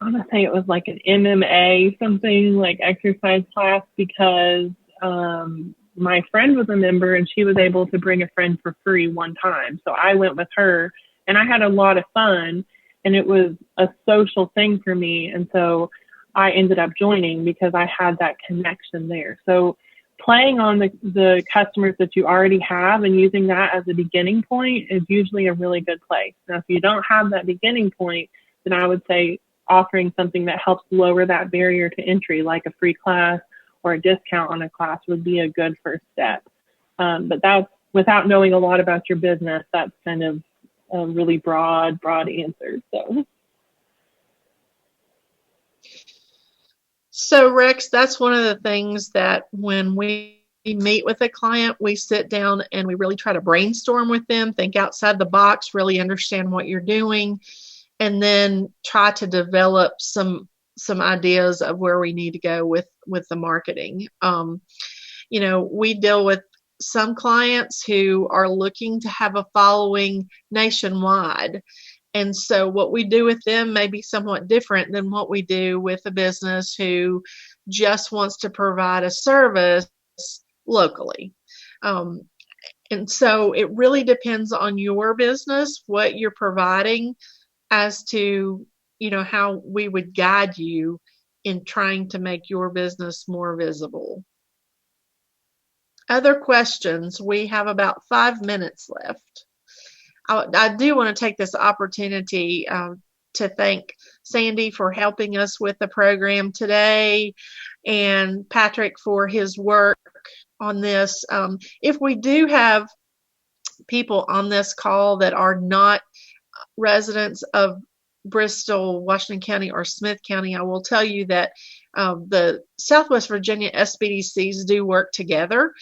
Speaker 4: I want to say it was like an MMA, something like exercise class, because my friend was a member and she was able to bring a friend for free one time. So I went with her and I had a lot of fun, and it was a social thing for me. And so I ended up joining because I had that connection there. So playing on the customers that you already have and using that as a beginning point is usually a really good place. Now, if you don't have that beginning point, then I would say offering something that helps lower that barrier to entry, like a free class or a discount on a class, would be a good first step. But that's, without knowing a lot about your business, that's kind of a really broad answer.
Speaker 2: So Rex, that's one of the things that when we meet with a client, we sit down and we really try to brainstorm with them, think outside the box, really understand what you're doing, and then try to develop some ideas of where we need to go with the marketing. We deal with some clients who are looking to have a following nationwide. And so what we do with them may be somewhat different than what we do with a business who just wants to provide a service locally. And so it really depends on your business, what you're providing, as to, how we would guide you in trying to make your business more visible. Other questions? We have about 5 minutes left. I do want to take this opportunity to thank Sandy for helping us with the program today, and Patrick for his work on this. If we do have people on this call that are not residents of Bristol, Washington County, or Smith County, I will tell you that the Southwest Virginia SBDCs do work together.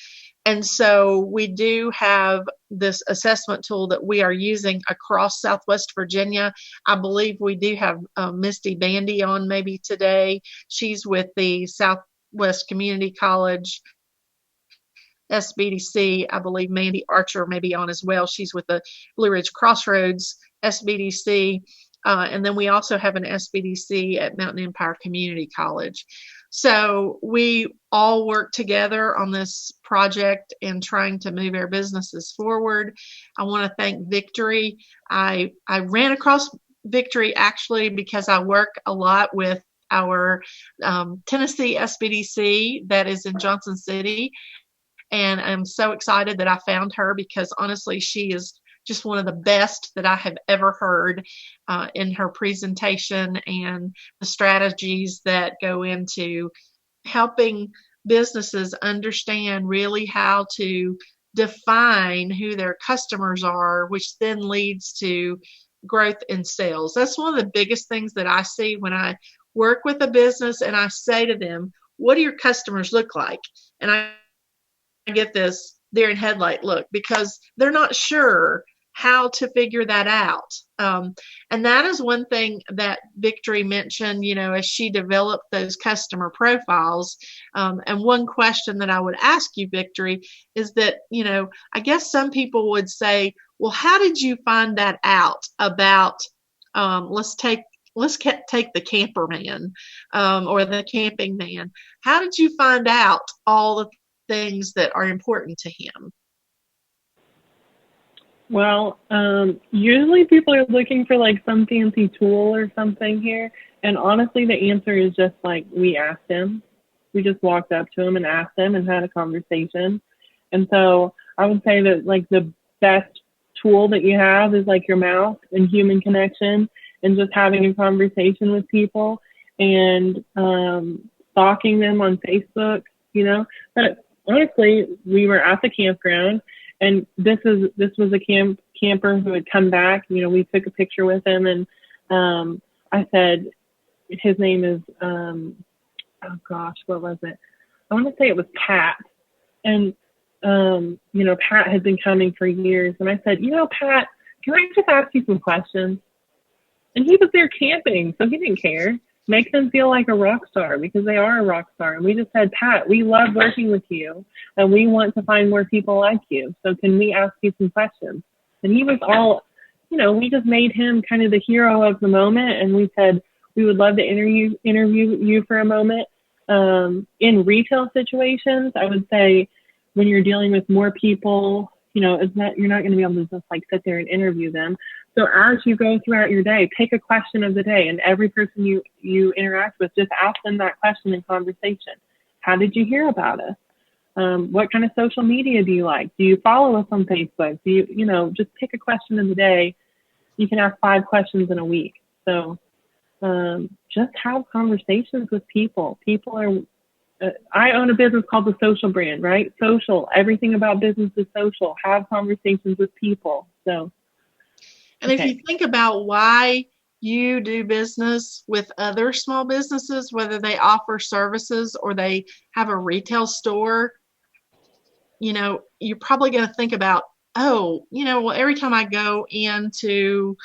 Speaker 2: And so we do have this assessment tool that we are using across Southwest Virginia. I believe we do have Misty Bandy on maybe today. She's with the Southwest Community College SBDC. I believe Mandy Archer may be on as well. She's with the Blue Ridge Crossroads SBDC. And then we also have an SBDC at Mountain Empire Community College. So we all work together on this project and trying to move our businesses forward. I want to thank Victory. I ran across Victory actually because I work a lot with our Tennessee SBDC that is in Johnson City. And I'm so excited that I found her because honestly, she is just one of the best that I have ever heard in her presentation and the strategies that go into helping businesses understand really how to define who their customers are, which then leads to growth in sales. That's one of the biggest things that I see when I work with a business and I say to them, what do your customers look like? And I get this deer in headlight look because they're not sure how to figure that out. And that is one thing that Victory mentioned, as she developed those customer profiles. And one question that I would ask you, Victory, is that, I guess some people would say, well, how did you find that out about, let's take the camper man or the camping man. How did you find out all the things that are important to him?
Speaker 4: Well, usually people are looking for like some fancy tool or something here. And honestly, the answer is just like we asked him. We just walked up to him and asked him and had a conversation. And so I would say that like the best tool that you have is like your mouth and human connection and just having a conversation with people and stalking them on Facebook, But honestly, we were at the campground. And this was a camper who had come back. We took a picture with him, and I said, his name is, what was it? I want to say it was Pat. And, Pat had been coming for years. And I said, Pat, can I just ask you some questions? And he was there camping, so he didn't care. Make them feel like a rock star because they are a rock star. And we just said, Pat, we love working with you and we want to find more people like you. So can we ask you some questions? And he was all, we just made him kind of the hero of the moment. And we said, we would love to interview you for a moment. In retail situations, I would say when you're dealing with more people, you're not going to be able to just like sit there and interview them. So as you go throughout your day, pick a question of the day, and every person you interact with, just ask them that question in conversation. How did you hear about us? What kind of social media do you like? Do you follow us on Facebook? Do you, just pick a question of the day. You can ask 5 questions in a week. So just have conversations with people. People are, I own a business called The Social Brand, right? Social, everything about business is social. Have conversations with people. So.
Speaker 2: And if you think about why you do business with other small businesses, whether they offer services or they have a retail store, you're probably going to think about, oh, well, every time I go into,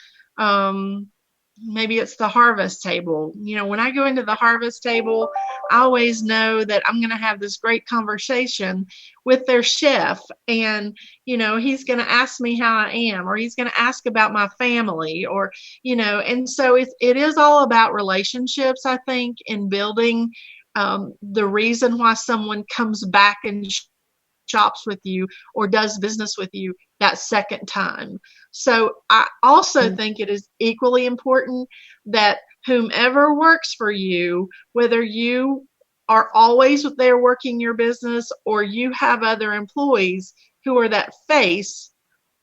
Speaker 2: maybe it's the harvest table. When I go into the harvest table, I always know that I'm going to have this great conversation with their chef. And, he's going to ask me how I am, or he's going to ask about my family, or, and so it is all about relationships, I think, in building the reason why someone comes back and shops with you or does business with you that second time. So I also think it is equally important that whomever works for you, whether you are always there working your business or you have other employees who are that face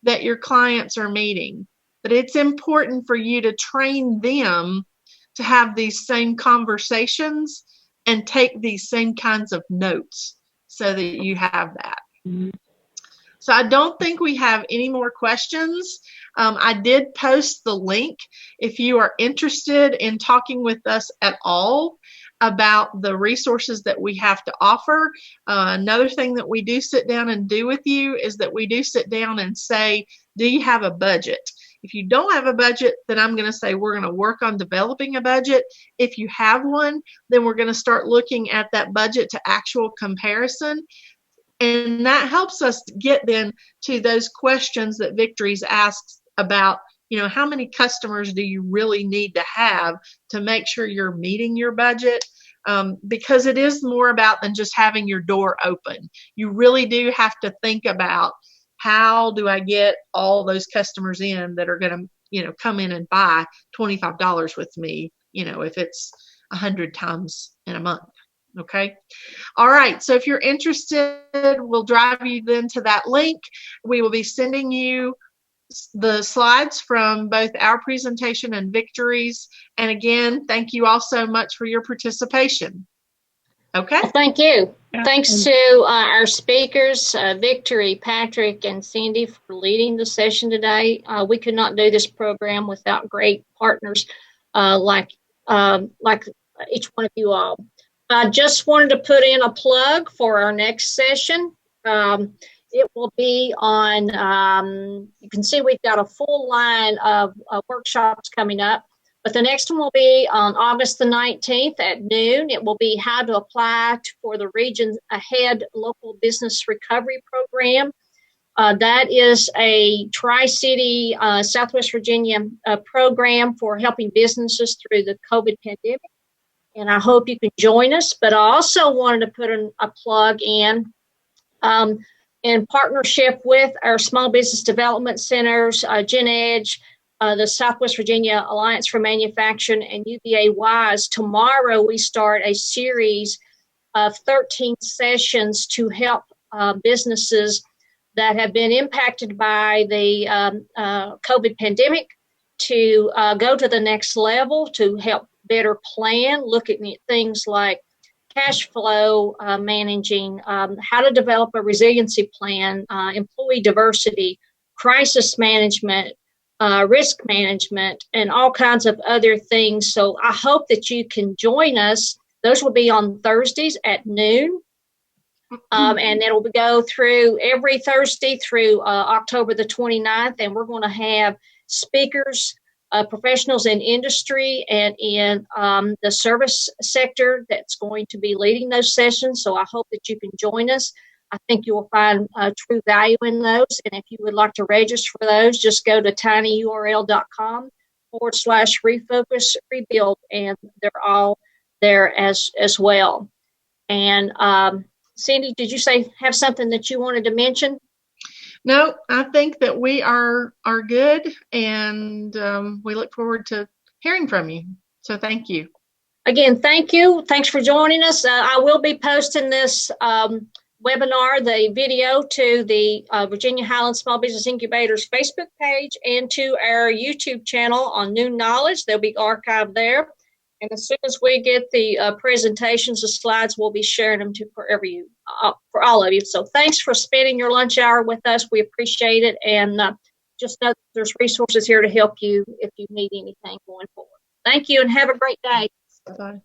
Speaker 2: that your clients are meeting, that it's important for you to train them to have these same conversations and take these same kinds of notes so that you have that.
Speaker 4: Mm-hmm.
Speaker 2: So I don't think we have any more questions. I did post the link if you are interested in talking with us at all about the resources that we have to offer. Another thing that we do sit down and do with you is that we do sit down and say, do you have a budget? If you don't have a budget, then I'm going to say we're going to work on developing a budget. If you have one, then we're going to start looking at that budget to actual comparison. And that helps us get then to those questions that Victory's asked about, how many customers do you really need to have to make sure you're meeting your budget? Because it is more about than just having your door open. You really do have to think about, how do I get all those customers in that are going to, come in and buy $25 with me, if it's 100 times in a month. Okay. All right. So if you're interested, we'll drive you then to that link. We will be sending you the slides from both our presentation and Victory's. And again, thank you all so much for your participation. Okay.
Speaker 1: Well, thank you. Thanks to our speakers, Victory, Patrick, and Cindy, for leading the session today. We could not do this program without great partners like each one of you all. I just wanted to put in a plug for our next session. It will be on, you can see we've got a full line of workshops coming up, but the next one will be on August the 19th at noon. It will be how to apply for the Region Ahead Local Business Recovery Program. That is a Tri-City, Southwest Virginia program for helping businesses through the COVID pandemic. And I hope you can join us. But I also wanted to put a plug in partnership with our small business development centers, Gen Edge, the Southwest Virginia Alliance for Manufacturing, and UVA WISE. Tomorrow we start a series of 13 sessions to help businesses that have been impacted by the COVID pandemic to go to the next level, to help better plan, look at things like cash flow managing, how to develop a resiliency plan, employee diversity, crisis management, risk management, and all kinds of other things. So I hope that you can join us. Those will be on Thursdays at noon. And it'll go through every Thursday through October the 29th. And we're going to have speakers, professionals in industry and in the service sector that's going to be leading those sessions. So I hope that you can join us. I think you will find true value in those. And if you would like to register for those, just go to tinyurl.com/refocus rebuild, and they're all there as well. And Cindy, did you have something that you wanted to mention?
Speaker 2: No, I think that we are good, and we look forward to hearing from you. So thank you.
Speaker 1: Again, thank you. Thanks for joining us. I will be posting this webinar, the video, to the Virginia Highlands Small Business Incubator's Facebook page and to our YouTube channel on New Knowledge. They'll be archived there. And as soon as we get the presentations, the slides, we'll be sharing them for all of you. So thanks for spending your lunch hour with us. We appreciate it. And just know that there's resources here to help you if you need anything going forward. Thank you and have a great day.
Speaker 2: Bye-bye.